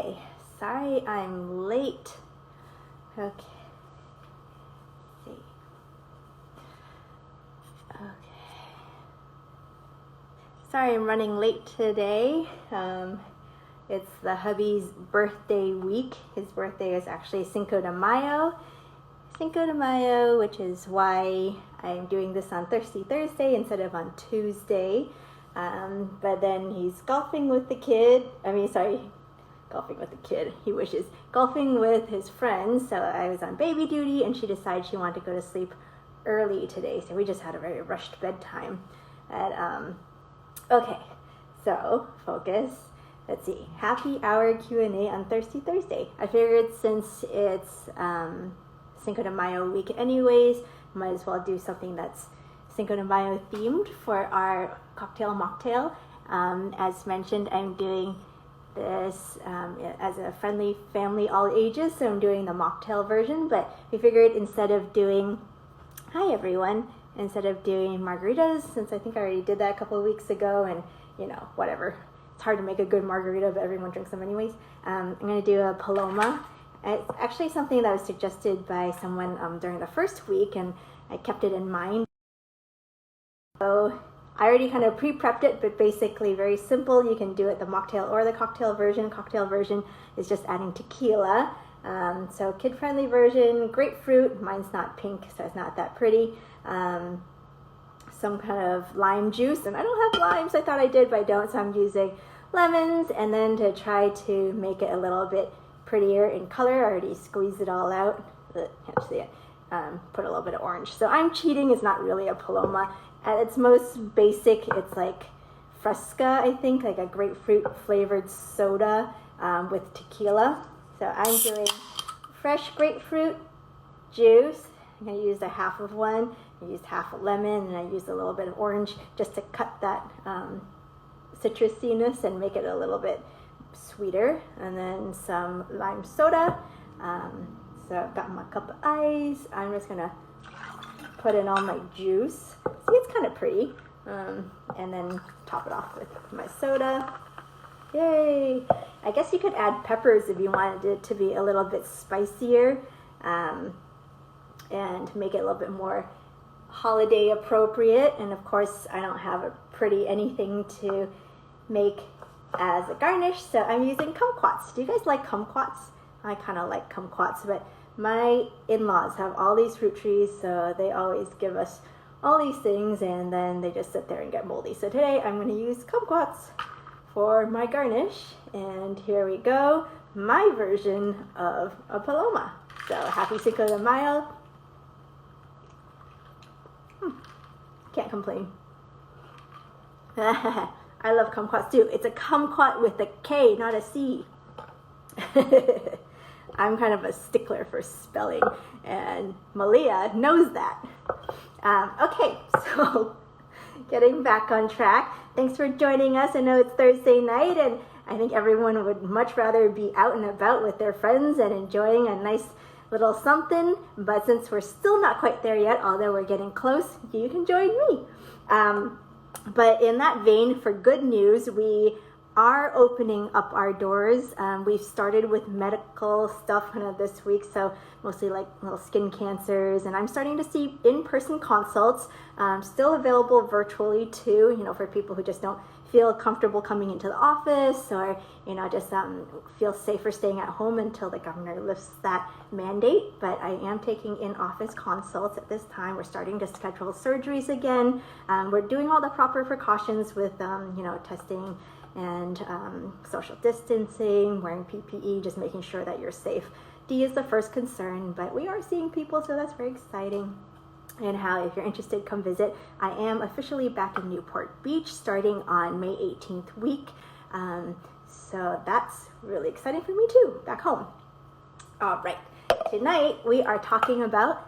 Okay, sorry I'm late. Okay. Let's see. Okay. Sorry I'm running late today. It's the hubby's birthday week. His birthday is actually Cinco de Mayo. Cinco de Mayo, which is why I'm doing this on Thursday instead of on Tuesday. But then he's golfing with the kid. Golfing with the kid. He wishes. Golfing with his friends. So I was on baby duty and she decided she wanted to go to sleep early today. So we just had a very rushed bedtime. Okay, so focus. Let's see. Happy hour Q&A on Thursday. I figured since it's Cinco de Mayo week anyways, might as well do something that's Cinco de Mayo themed for our cocktail mocktail. As mentioned, I'm doing this as a friendly family all ages, so I'm doing the mocktail version, but we figured instead of doing margaritas, since I think I already did that a couple of weeks ago, and whatever, it's hard to make a good margarita, but everyone drinks them anyways. I'm going to do a Paloma. It's actually something that was suggested by someone during the first week, and I kept it in mind. So I already kind of pre-prepped it, but basically very simple. You can do it the mocktail or the cocktail version. Cocktail version is just adding tequila. So kid-friendly version, grapefruit. Mine's not pink, so it's not that pretty. Some kind of lime juice, and I don't have limes. I thought I did, but I don't, so I'm using lemons. And then to try to make it a little bit prettier in color, I already squeezed it all out. Can't see it. Put a little bit of orange. So I'm cheating. It's not really a Paloma. At its most basic, it's like Fresca, I think, like a grapefruit flavored soda with tequila. So I'm doing fresh grapefruit juice. I'm going to use a half of one. I used half a lemon, and I used a little bit of orange just to cut that citrusiness and make it a little bit sweeter. And then some lime soda. So I've got my cup of ice. I'm just going to put in all my juice. See, it's kind of pretty. And then top it off with my soda. Yay! I guess you could add peppers if you wanted it to be a little bit spicier and make it a little bit more holiday appropriate. And of course, I don't have a pretty anything to make as a garnish, so I'm using kumquats. Do you guys like kumquats? I kind of like kumquats, but my in-laws have all these fruit trees, so they always give us all these things, and then they just sit there and get moldy. So today I'm going to use kumquats for my garnish, and here we go, my version of a Paloma. So happy Cinco de Mayo. Can't complain. I love kumquats too. It's a kumquat with a K, not a C. I'm kind of a stickler for spelling, and Malia knows that. Okay, so getting back on track. Thanks for joining us. I know it's Thursday night, and I think everyone would much rather be out and about with their friends and enjoying a nice little something. But since we're still not quite there yet, although we're getting close, you can join me. But in that vein, for good news, we are opening up our doors. We've started with medical stuff kind of this week, so mostly like little skin cancers, and I'm starting to see in-person consults, still available virtually too, for people who just don't feel comfortable coming into the office, or just feel safer staying at home until the governor lifts that mandate. But I am taking in-office consults at this time. We're starting to schedule surgeries again. We're doing all the proper precautions with testing and social distancing, wearing PPE, just making sure that you're safe. D is the first concern, but we are seeing people, so that's very exciting. And how, if you're interested, come visit. I am officially back in Newport Beach starting on May 18th week. So that's really exciting for me too, back home. All right, tonight we are talking about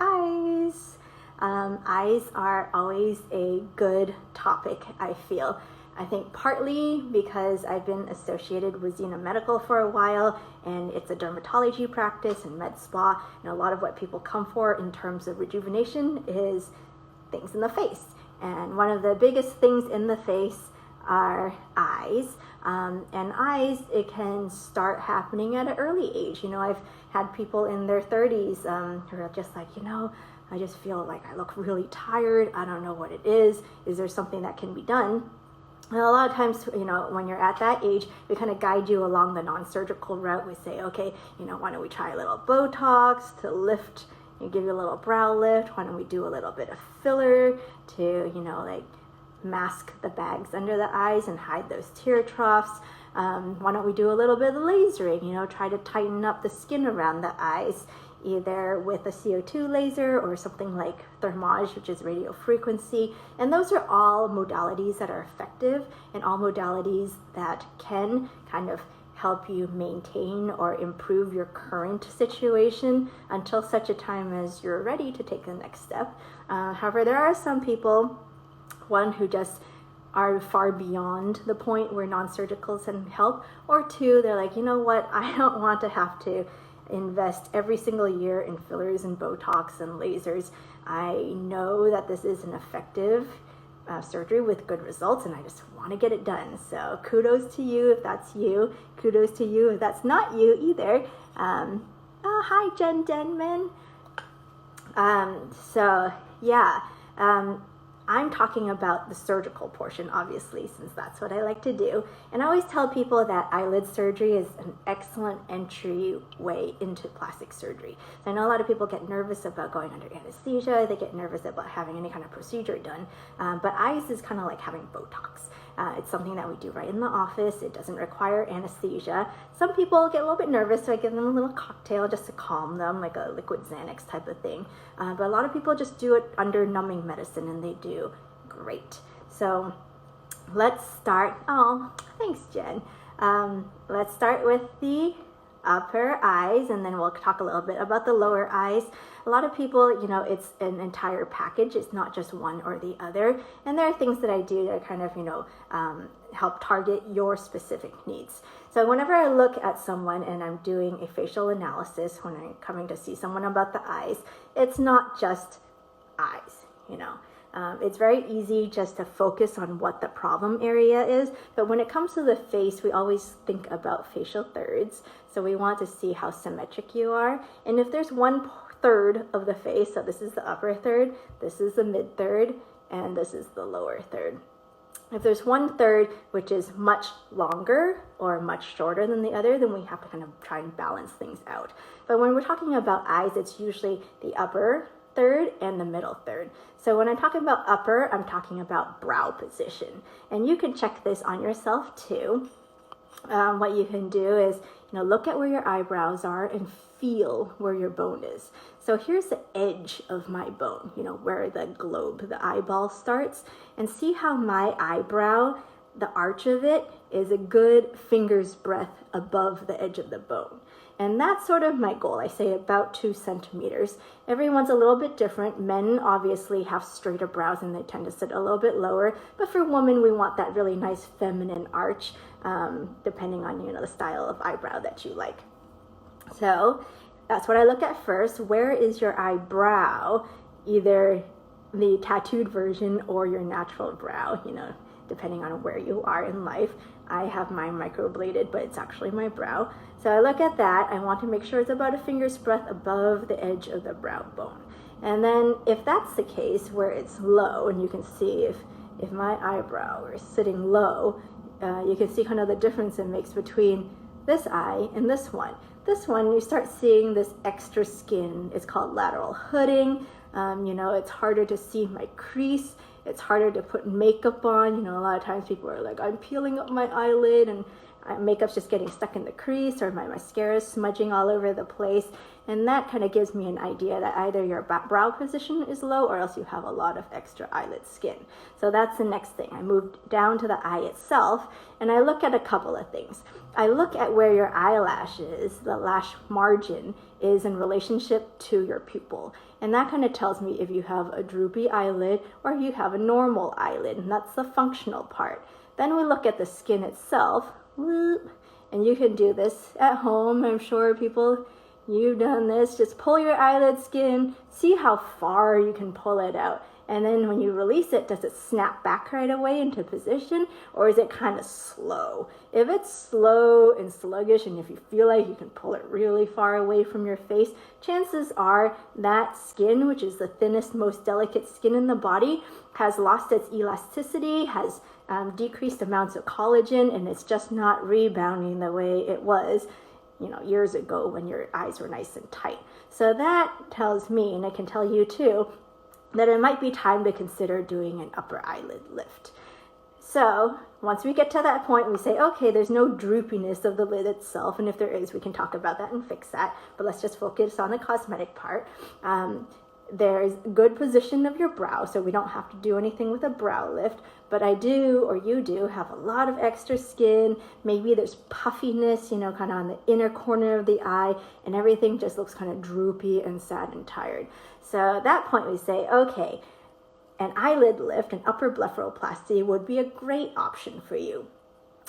eyes. Eyes are always a good topic, I feel. I think partly because I've been associated with Xena Medical for a while, and it's a dermatology practice and med spa, and a lot of what people come for in terms of rejuvenation is things in the face. And one of the biggest things in the face are eyes. And eyes, it can start happening at an early age. I've had people in their 30s who are just like, I just feel like I look really tired. I don't know what it is. Is there something that can be done? And a lot of times, when you're at that age, we kind of guide you along the non-surgical route. We say, okay, why don't we try a little Botox to lift, give you a little brow lift. Why don't we do a little bit of filler to, like mask the bags under the eyes and hide those tear troughs. Why don't we do a little bit of lasering, try to tighten up the skin around the eyes, either with a CO2 laser or something like thermage, which is radio frequency. And those are all modalities that are effective and all modalities that can kind of help you maintain or improve your current situation until such a time as you're ready to take the next step. However, there are some people, one, who just are far beyond the point where non-surgicals can help, or two, they're like, what, I don't want to have to invest every single year in fillers and Botox and lasers. I know that this is an effective surgery with good results, and I just want to get it done. So kudos to you if that's you. Kudos to you if that's not you either. Hi, Jen Denman. I'm talking about the surgical portion, obviously, since that's what I like to do. And I always tell people that eyelid surgery is an excellent entry way into plastic surgery. So I know a lot of people get nervous about going under anesthesia. They get nervous about having any kind of procedure done. But eyes is kind of like having Botox. It's something that we do right in the office. It doesn't require anesthesia. Some people get a little bit nervous, so I give them a little cocktail just to calm them, like a liquid Xanax type of thing. But a lot of people just do it under numbing medicine, and they do great. So let's start. Oh, thanks, Jen. Let's start with the upper eyes, and then we'll talk a little bit about the lower eyes. A lot of people, it's an entire package. It's not just one or the other. And there are things that I do that kind of, help target your specific needs. So whenever I look at someone and I'm doing a facial analysis, when I'm coming to see someone about the eyes, it's not just eyes, It's very easy just to focus on what the problem area is, but when it comes to the face, we always think about facial thirds. So we want to see how symmetric you are. And if there's 1/3 of the face, so this is the upper third, this is the mid third, and this is the lower third. If there's 1/3 which is much longer or much shorter than the other, then we have to kind of try and balance things out. But when we're talking about eyes, it's usually the upper third and the middle third. So when I'm talking about upper, I'm talking about brow position. And you can check this on yourself too. What you can do is, look at where your eyebrows are and feel where your bone is. So here's the edge of my bone, where the globe, the eyeball starts, and see how my eyebrow, the arch of it, is a good finger's breadth above the edge of the bone. And that's sort of my goal. I say about 2 centimeters. Everyone's a little bit different. Men obviously have straighter brows and they tend to sit a little bit lower. But for women, we want that really nice feminine arch, depending on, the style of eyebrow that you like. So that's what I look at first. Where is your eyebrow? Either the tattooed version or your natural brow, depending on where you are in life. I have mine microbladed, but it's actually my brow. So I look at that. I want to make sure it's about a finger's breadth above the edge of the brow bone. And then if that's the case, where it's low, and you can see if my eyebrow is sitting low, you can see kind of the difference it makes between this eye and this one. This one, you start seeing this extra skin. It's called lateral hooding. It's harder to see my crease. It's harder to put makeup on. A lot of times people are like, I'm peeling up my eyelid and makeup's just getting stuck in the crease, or my mascara is smudging all over the place. And that kind of gives me an idea that either your brow position is low or else you have a lot of extra eyelid skin. So that's the next thing. I moved down to the eye itself, and I look at a couple of things. I look at where your eyelash is, the lash margin is in relationship to your pupil. And that kind of tells me if you have a droopy eyelid or you have a normal eyelid, and that's the functional part. Then we look at the skin itself, and you can do this at home. I'm sure you've done this. Just pull your eyelid skin, see how far you can pull it out. And then when you release it, does it snap back right away into position, or is it kind of slow? If it's slow and sluggish, and if you feel like you can pull it really far away from your face, chances are that skin, which is the thinnest, most delicate skin in the body, has lost its elasticity, has decreased amounts of collagen, and it's just not rebounding the way it was, years ago when your eyes were nice and tight. So that tells me, and I can tell you too, that it might be time to consider doing an upper eyelid lift. So once we get to that point, we say, okay, there's no droopiness of the lid itself, and if there is, we can talk about that and fix that, but let's just focus on the cosmetic part. There's good position of your brow, so we don't have to do anything with a brow lift, but I do, or you do, have a lot of extra skin. Maybe there's puffiness, kind of on the inner corner of the eye, and everything just looks kind of droopy and sad and tired. So at that point we say, okay, an eyelid lift, an upper blepharoplasty would be a great option for you.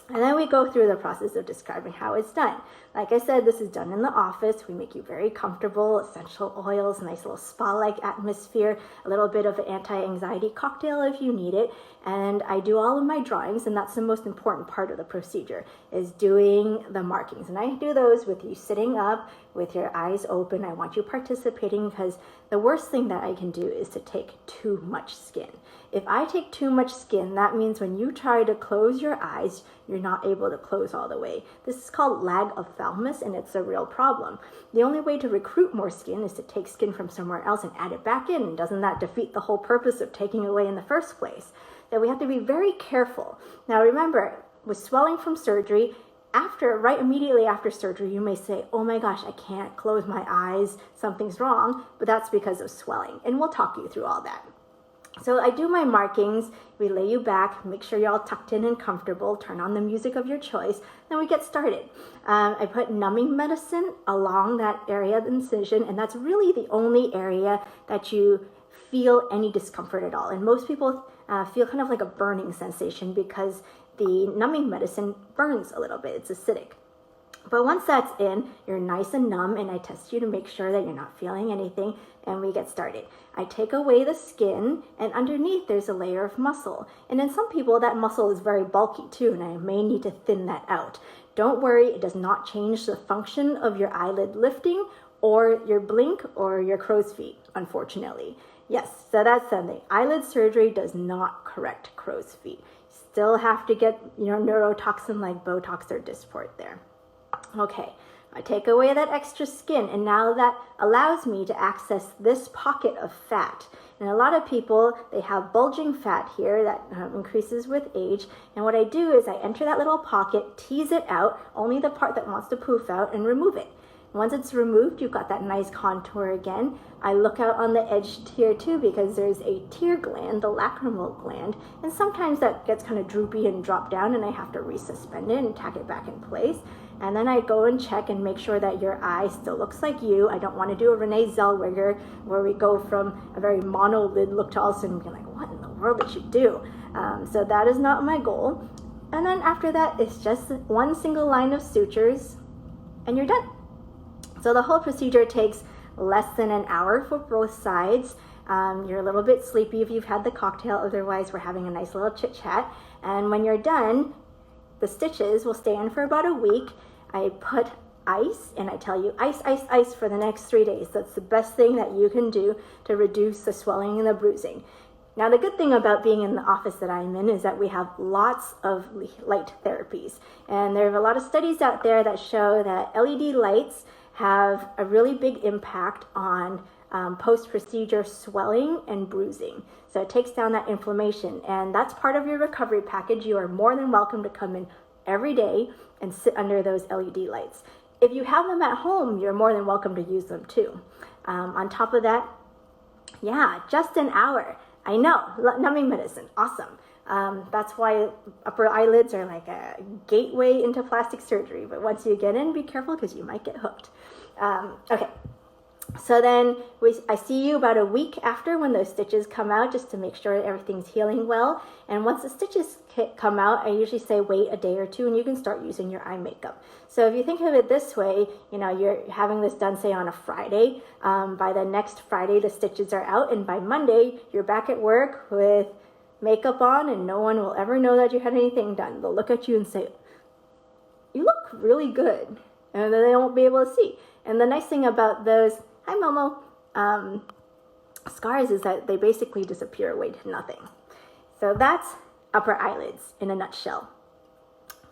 And then we go through the process of describing how it's done. Like I said, this is done in the office. We make you very comfortable, essential oils, nice little spa-like atmosphere, a little bit of an anti-anxiety cocktail if you need it. And I do all of my drawings, and that's the most important part of the procedure, is doing the markings. And I do those with you sitting up, with your eyes open. I want you participating, because the worst thing that I can do is to take too much skin. If I take too much skin, that means when you try to close your eyes, you're not able to close all the way. This is called lag ophthalmos, and it's a real problem. The only way to recruit more skin is to take skin from somewhere else and add it back in. And doesn't that defeat the whole purpose of taking away in the first place? That we have to be very careful. Now remember, with swelling from surgery, right immediately after surgery, you may say, oh my gosh, I can't close my eyes, something's wrong, but that's because of swelling. And we'll talk you through all that. So I do my markings, we lay you back, make sure you're all tucked in and comfortable, turn on the music of your choice, then we get started. I put numbing medicine along that area of incision, and that's really the only area that you feel any discomfort at all. And most people feel kind of like a burning sensation because the numbing medicine burns a little bit, it's acidic. But once that's in, you're nice and numb, and I test you to make sure that you're not feeling anything, and we get started. I take away the skin, and underneath there's a layer of muscle. And in some people, that muscle is very bulky too, and I may need to thin that out. Don't worry, it does not change the function of your eyelid lifting, or your blink, or your crow's feet, unfortunately. Yes, so that's something. Eyelid surgery does not correct crow's feet. Still have to get neurotoxin like Botox or Dysport there. Okay, I take away that extra skin, and now that allows me to access this pocket of fat. And a lot of people, they have bulging fat here that increases with age. And what I do is I enter that little pocket, tease it out, only the part that wants to poof out, and remove it. Once it's removed, you've got that nice contour again. I look out on the edge here too, because there's a tear gland, the lacrimal gland, and sometimes that gets kind of droopy and drop down, and I have to resuspend it and tack it back in place. And then I go and check and make sure that your eye still looks like you. I don't want to do a Renee Zellweger where we go from a very monolid look to all of a sudden be like, what in the world did you do? So that is not my goal. And then after that, it's just one single line of sutures, and you're done. So the whole procedure takes less than an hour for both sides. You're a little bit sleepy if you've had the cocktail, otherwise we're having a nice little chit chat. And when you're done, the stitches will stay in for about a week. I put ice, and I tell you ice, ice, ice for the next 3 days. That's the best thing that you can do to reduce the swelling and the bruising. Now, the good thing about being in the office that I'm in is that we have lots of light therapies. And there are a lot of studies out there that show that LED lights have a really big impact on post-procedure swelling and bruising. So it takes down that inflammation, and that's part of your recovery package. You are more than welcome to come in every day and sit under those LED lights. If you have them at home, you're more than welcome to use them too. On top of that, yeah, just an hour. I know, numbing medicine, awesome. That's why upper eyelids are like a gateway into plastic surgery. But once you get in, be careful because you might get hooked. Okay, So then I see you about a week after when those stitches come out, just to make sure everything's healing well. And once the stitches come out, I usually say wait a day or two and you can start using your eye makeup. So if you think of it this way, you're having this done, say, on a Friday. By the next Friday, the stitches are out, and by Monday, you're back at work with makeup on, and no one will ever know that you had anything done. They'll look at you and say, you look really good, and then they won't be able to see. And the nice thing about those, hi Momo, scars is that they basically disappear away to nothing. So that's upper eyelids in a nutshell.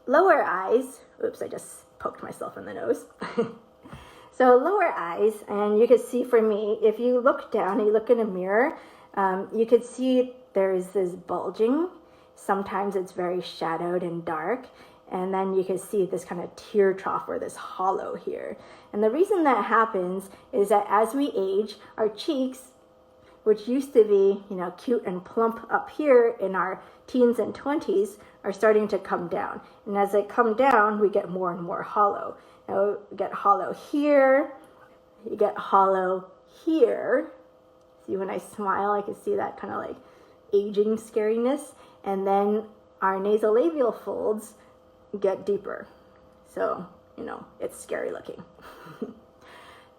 Lower eyes, oops, I just poked myself in the nose. So lower eyes, and you can see for me, if you look down and you look in a mirror, you could see there's this bulging. Sometimes it's very shadowed and dark. And then you can see this kind of tear trough or this hollow here. And the reason that happens is that as we age, our cheeks, which used to be, cute and plump up here in our teens and 20s, are starting to come down. And as they come down, we get more and more hollow. Now, we get hollow here, you get hollow here. See, when I smile, I can see that kind of like aging scariness. And then our nasolabial folds get deeper. So, it's scary looking.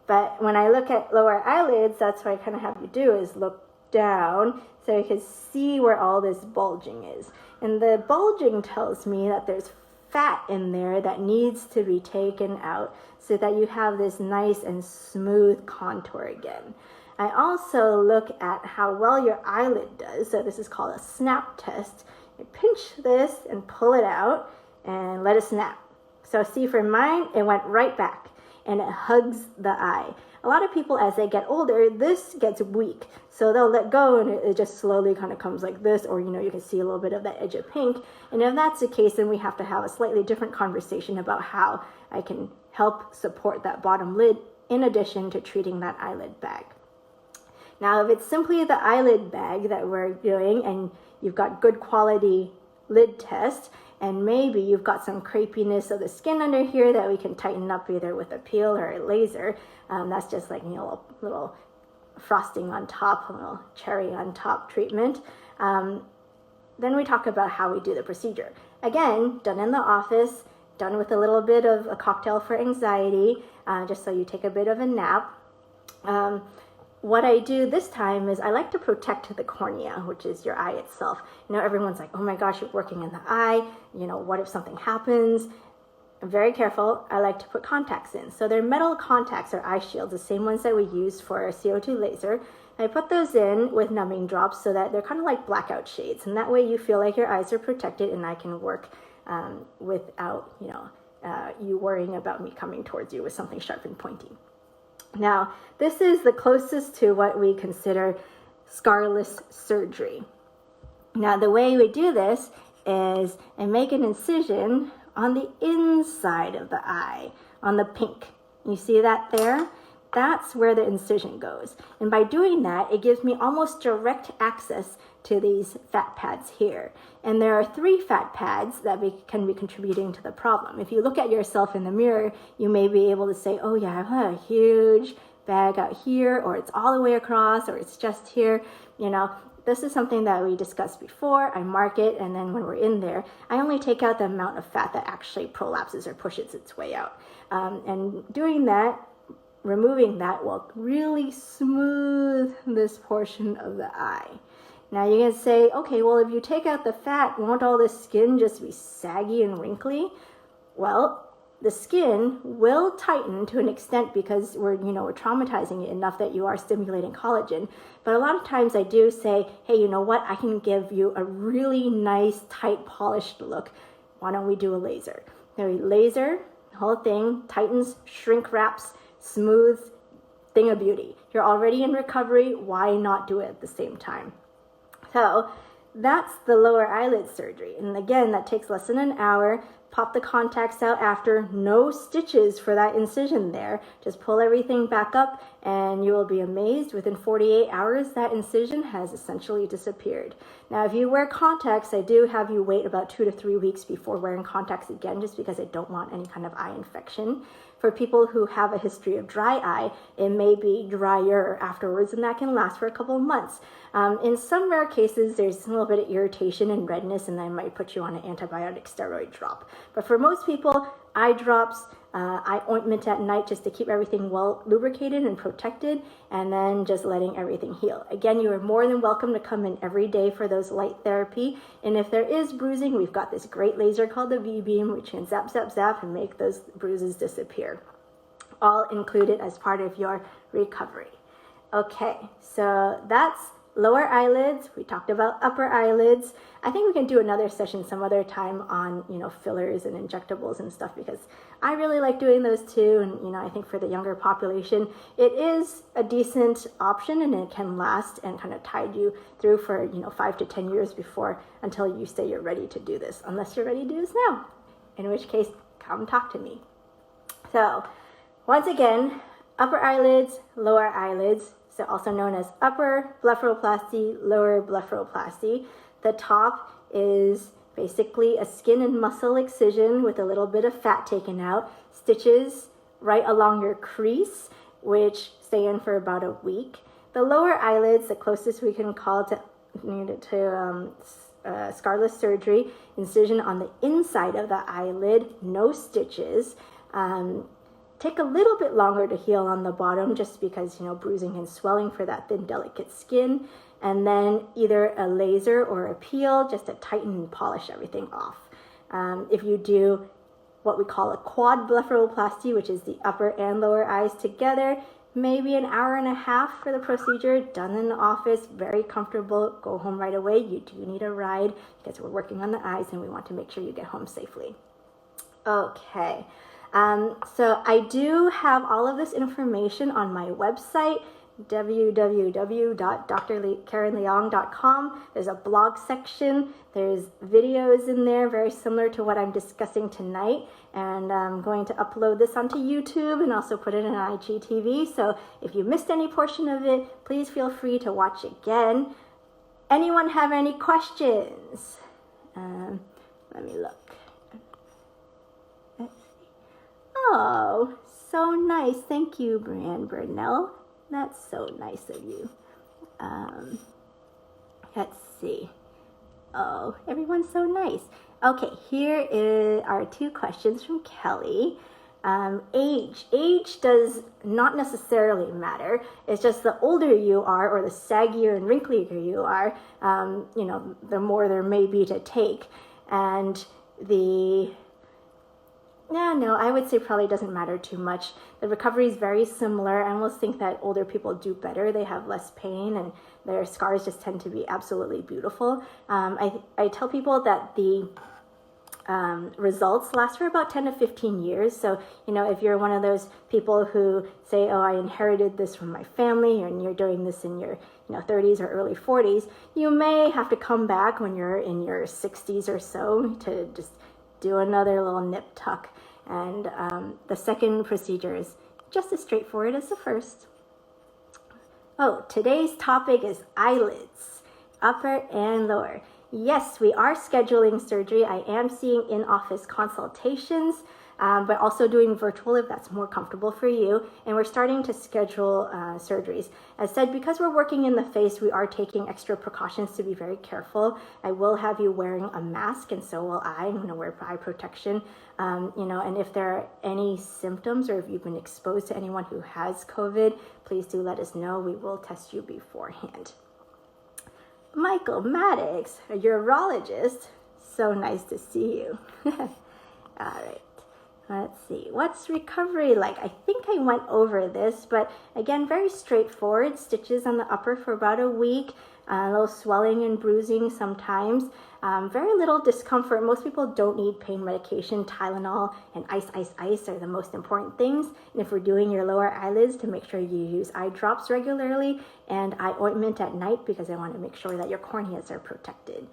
But when I look at lower eyelids, that's what I kind of have you do is look down so you can see where all this bulging is. And the bulging tells me that there's fat in there that needs to be taken out so that you have this nice and smooth contour again. I also look at how well your eyelid does. So this is called a snap test. You pinch this and pull it out and let it snap. So see, for mine, it went right back and it hugs the eye. A lot of people, as they get older, this gets weak. So they'll let go and it just slowly kind of comes like this, or, you can see a little bit of that edge of pink. And if that's the case, then we have to have a slightly different conversation about how I can help support that bottom lid in addition to treating that eyelid bag. Now, if it's simply the eyelid bag that we're doing and you've got good quality lid test, and maybe you've got some crepiness of the skin under here that we can tighten up either with a peel or a laser. That's just like, a little frosting on top, a little cherry on top treatment. Then we talk about how we do the procedure. Again, done in the office, done with a little bit of a cocktail for anxiety, just so you take a bit of a nap. What I do this time is I like to protect the cornea, which is your eye itself. Everyone's like, oh my gosh, you're working in the eye. What if something happens? I'm very careful. I like to put contacts in. So they're metal contacts or eye shields, the same ones that we use for a CO2 laser. I put those in with numbing drops so that they're kind of like blackout shades. And that way you feel like your eyes are protected and I can work without, you worrying about me coming towards you with something sharp and pointy. Now, this is the closest to what we consider Scarless surgery. Now, the way we do this is I make an incision on the inside of the eye, on the pink. You see that there? That's where the incision goes. And by doing that, it gives me almost direct access to these fat pads here. And there are 3 fat pads that can be contributing to the problem. If you look at yourself in the mirror, you may be able to say, oh yeah, I have a huge bag out here, or it's all the way across, or it's just here. This is something that we discussed before. I mark it, and then when we're in there, I only take out the amount of fat that actually prolapses or pushes its way out. And doing that, removing that will really smooth this portion of the eye. Now you're going to say, okay, well, if you take out the fat, won't all the skin just be saggy and wrinkly? Well, the skin will tighten to an extent because we're traumatizing it enough that you are stimulating collagen. But a lot of times I do say, hey, you know what? I can give you a really nice, tight, polished look. Why don't we do a laser? Now we laser, the whole thing, tightens, shrink wraps, smooth, thing of beauty. You're already in recovery. Why not do it at the same time? So that's the lower eyelid surgery. And again, that takes less than an hour. pop the contacts out after. No stitches for that incision there. Just pull everything back up and you will be amazed. Within 48 hours, that incision has essentially disappeared. Now, if you wear contacts, I do have you wait about 2 to 3 weeks before wearing contacts again, just because I don't want any kind of eye infection. For people who have a history of dry eye, it may be drier afterwards, and that can last for a couple of months. In some rare cases, there's a little bit of irritation and redness, and I might put you on an antibiotic steroid drop. But for most people, eye drops, eye ointment at night just to keep everything well lubricated and protected, and then just letting everything heal. Again, you are more than welcome to come in every day for those light therapy. And if there is bruising, we've got this great laser called the V-beam, which can zap, zap, zap and make those bruises disappear. All included as part of your recovery. Okay, so that's lower eyelids. We talked about upper eyelids. I think we can do another session some other time on, fillers and injectables and stuff, because I really like doing those too. And, I think for the younger population, it is a decent option, and it can last and kind of tide you through for, 5 to 10 years until you say you're ready to do this, unless you're ready to do this now, in which case, come talk to me. So once again, upper eyelids, lower eyelids, so also known as upper blepharoplasty, lower blepharoplasty. The top is basically a skin and muscle excision with a little bit of fat taken out, stitches right along your crease, which stay in for about a week. The lower eyelids, the closest we can call to Scarless Surgery, incision on the inside of the eyelid, no stitches. Take a little bit longer to heal on the bottom, just because, bruising and swelling for that thin, delicate skin. And then either a laser or a peel just to tighten and polish everything off. If you do what we call a quad blepharoplasty, which is the upper and lower eyes together, maybe an hour and a half for the procedure, done in the office, very comfortable, go home right away. You do need a ride because we're working on the eyes and we want to make sure you get home safely. Okay. So I do have all of this information on my website, www.drkarenleong.com. There's a blog section. There's videos in there very similar to what I'm discussing tonight. And I'm going to upload this onto YouTube and also put it in IGTV. So if you missed any portion of it, please feel free to watch again. Anyone have any questions? Let me look. Oh, so nice. Thank you, Brianne Burnell. That's so nice of you. Let's see. Oh, everyone's so nice. Okay, here are 2 questions from Kelly. Age. Age does not necessarily matter. It's just the older you are, or the saggier and wrinklier you are, the more there may be to take. And No, I would say probably doesn't matter too much. The recovery is very similar. I almost think that older people do better. They have less pain and their scars just tend to be absolutely beautiful. I tell people that the results last for about 10 to 15 years. So, if you're one of those people who say, oh, I inherited this from my family, and you're doing this in your 30s or early 40s, you may have to come back when you're in your 60s or so to just do another little nip tuck. And the second procedure is just as straightforward as the first. Oh, today's topic is eyelids, upper and lower. Yes, we are scheduling surgery. I am seeing in-office consultations, but also doing virtual if that's more comfortable for you. And we're starting to schedule surgeries. As said, because we're working in the face, we are taking extra precautions to be very careful. I will have you wearing a mask, and so will I. I'm going to wear eye protection. And if there are any symptoms or if you've been exposed to anyone who has COVID, please do let us know. We will test you beforehand. Michael Maddox, a urologist. So nice to see you. All right. Let's see, what's recovery like? I think I went over this, but again, very straightforward. Stitches on the upper for about a week, a little swelling and bruising sometimes, very little discomfort. Most people don't need pain medication. Tylenol and ice are the most important things. And if we're doing your lower eyelids, to make sure you use eye drops regularly and eye ointment at night, because I want to make sure that your corneas are protected.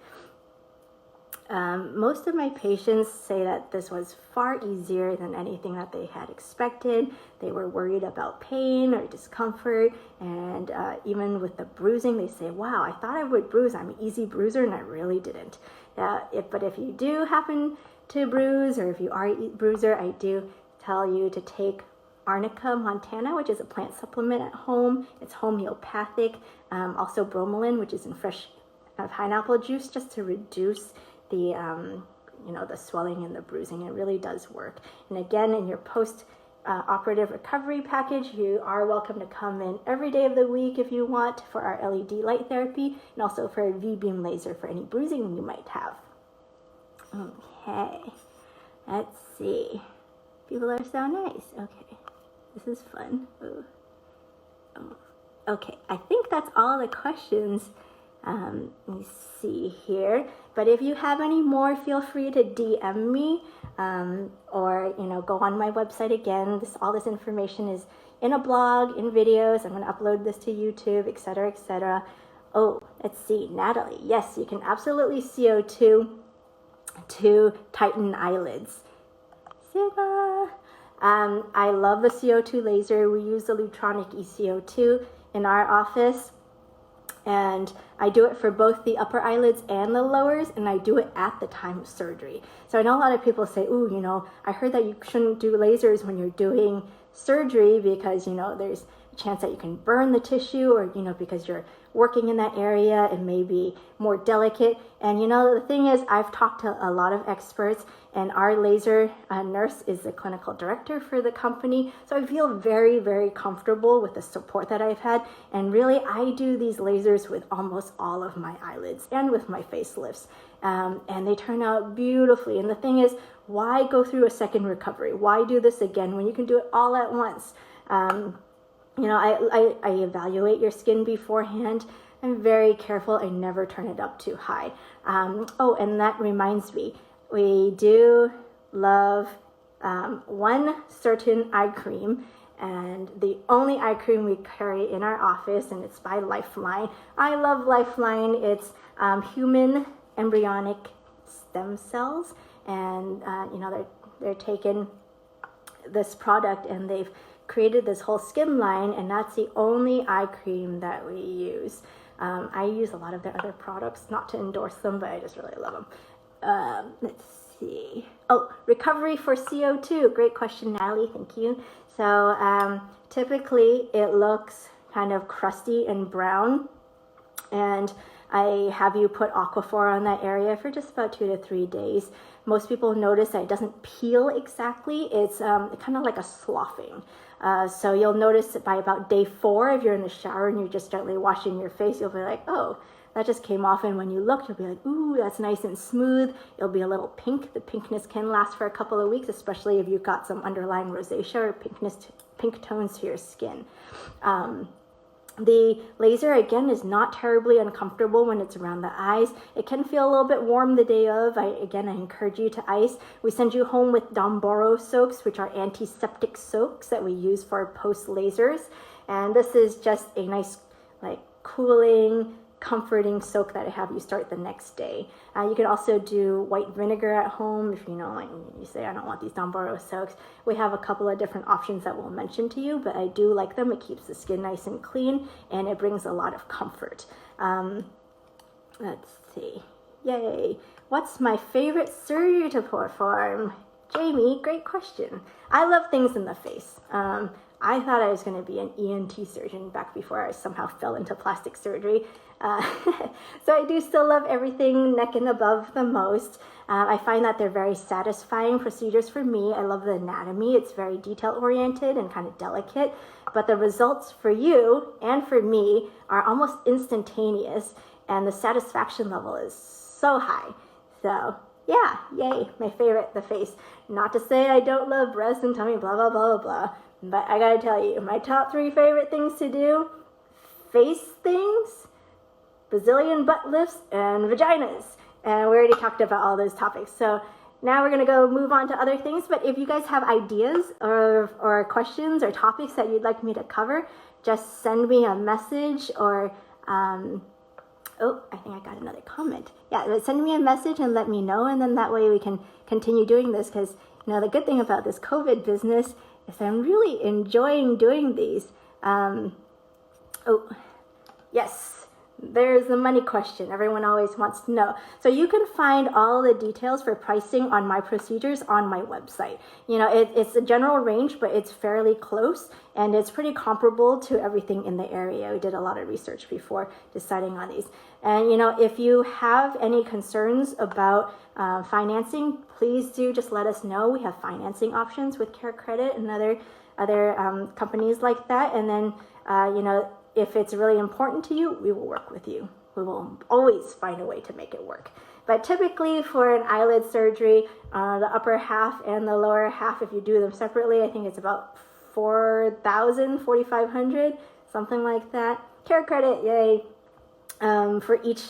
Most of my patients say that this was far easier than anything that they had expected. They were worried about pain or discomfort, and even with the bruising, they say, wow, I thought I would bruise. I'm an easy bruiser, and I really didn't. But if you do happen to bruise, or if you are a bruiser, I do tell you to take Arnica montana, which is a plant supplement at home. It's homeopathic. Also bromelain, which is in fresh pineapple juice, just to reduce the the swelling and the bruising. It really does work. And again, in your post-operative recovery package, you are welcome to come in every day of the week if you want for our LED light therapy, and also for a V-beam laser for any bruising you might have. Okay, let's see. People are so nice. Okay, this is fun. Ooh. Oh. Okay, I think that's all the questions. Let me see here. But if you have any more, feel free to DM me, or go on my website again. All this information is in a blog, in videos. I'm going to upload this to YouTube, etc., etc. Oh, let's see, Natalie. Yes, you can absolutely CO2 to tighten eyelids. Siva. I love the CO2 laser. We use the Lutronic ECO2 in our office, and I do it for both the upper eyelids and the lowers, and I do it at the time of surgery. So I know a lot of people say, ooh, I heard that you shouldn't do lasers when you're doing surgery because, there's a chance that you can burn the tissue, or, because you're working in that area, it may be more delicate. And the thing is, I've talked to a lot of experts, and our laser nurse is the clinical director for the company. So I feel very, very comfortable with the support that I've had. And really, I do these lasers with almost all of my eyelids and with my facelifts. And they turn out beautifully. And the thing is, why go through a second recovery? Why do this again when you can do it all at once? I evaluate your skin beforehand. I'm very careful. I never turn it up too high. And that reminds me, we do love one certain eye cream, and the only eye cream we carry in our office, and it's by Lifeline. I love Lifeline. It's human embryonic stem cells, and they're taking this product and they've created this whole skin line, and that's the only eye cream that we use. I use a lot of their other products, not to endorse them, but I just really love them. Let's see. Oh, recovery for CO2. Great question, Natalie. Thank you. So typically it looks kind of crusty and brown, and I have you put Aquaphor on that area for just about 2 to 3 days. Most people notice that it doesn't peel exactly. It's kind of like a sloughing. So you'll notice that by about day 4, if you're in the shower and you're just gently washing your face, you'll be like, oh, that just came off. And when you look, you'll be like, ooh, that's nice and smooth. It'll be a little pink. The pinkness can last for a couple of weeks, especially if you've got some underlying rosacea or pink tones to your skin. The laser, again, is not terribly uncomfortable when it's around the eyes. It can feel a little bit warm the day of. I encourage you to ice. We send you home with Domboro soaks, which are antiseptic soaks that we use for post lasers. And this is just a nice, cooling, comforting soak that I have you start the next day. You can also do white vinegar at home if you say I don't want these Domboro soaks. We have a couple of different options that we'll mention to you, but I do like them. It keeps the skin nice and clean, and it brings a lot of comfort. Let's see. Yay. What's my favorite surgery to perform? Jamie, great question. I love things in the face. I thought I was going to be an ENT surgeon back before I somehow fell into plastic surgery. So I do still love everything neck and above the most. I find that they're very satisfying procedures for me. I love the anatomy. It's very detail-oriented and kind of delicate. But the results for you and for me are almost instantaneous, and the satisfaction level is so high. So yeah, yay, my favorite, the face. Not to say I don't love breast and tummy, blah, blah, blah, blah. But I gotta tell you, my top 3 favorite things to do: face things, Brazilian butt lifts, and vaginas. And we already talked about all those topics. So now we're gonna go move on to other things. But if you guys have ideas or questions or topics that you'd like me to cover, just send me a message or Oh, I think I got another comment. Yeah, send me a message and let me know, and then that way we can continue doing this, because the good thing about this COVID business is I'm really enjoying doing these. Oh, yes. There's the money question everyone always wants to know. So you can find all the details for pricing on my procedures on my website. It's a general range, but it's fairly close, and it's pretty comparable to everything in the area. We did a lot of research before deciding on these. And if you have any concerns about financing, please do just let us know. We have financing options with Care Credit and other companies like that. And then if it's really important to you, we will work with you. We will always find a way to make it work. But typically for an eyelid surgery, the upper half and the lower half, if you do them separately, I think it's about $4,000, $4,500, something like that. Care Credit, yay, for each,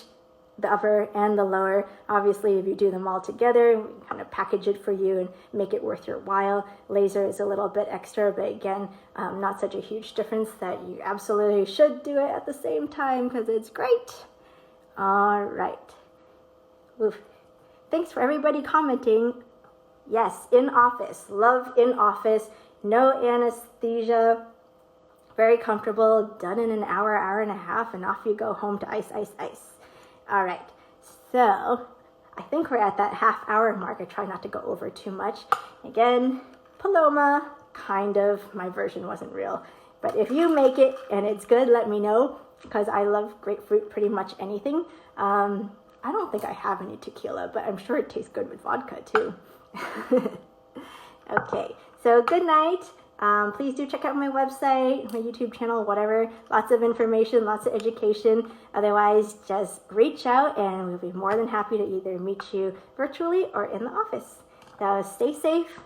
the upper and the lower. Obviously, if you do them all together, we kind of package it for you and make it worth your while. Laser is a little bit extra, but again, not such a huge difference that you absolutely should do it at the same time, because it's great. All right. Oof. Thanks for everybody commenting. Yes, in office. Love in office. No anesthesia. Very comfortable. Done in an hour, hour and a half, and off you go home to ice, ice, ice. All right, so I think we're at that half-hour mark. I try not to go over too much. Again, Paloma, kind of. My version wasn't real. But if you make it and it's good, let me know, because I love grapefruit, pretty much anything. I don't think I have any tequila, but I'm sure it tastes good with vodka too. Okay, so good night. Please do check out my website, my YouTube channel, whatever. Lots of information, lots of education. Otherwise, just reach out and we'll be more than happy to either meet you virtually or in the office. So stay safe,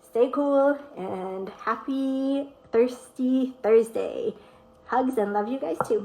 stay cool, and happy Thirsty Thursday. Hugs and love you guys too.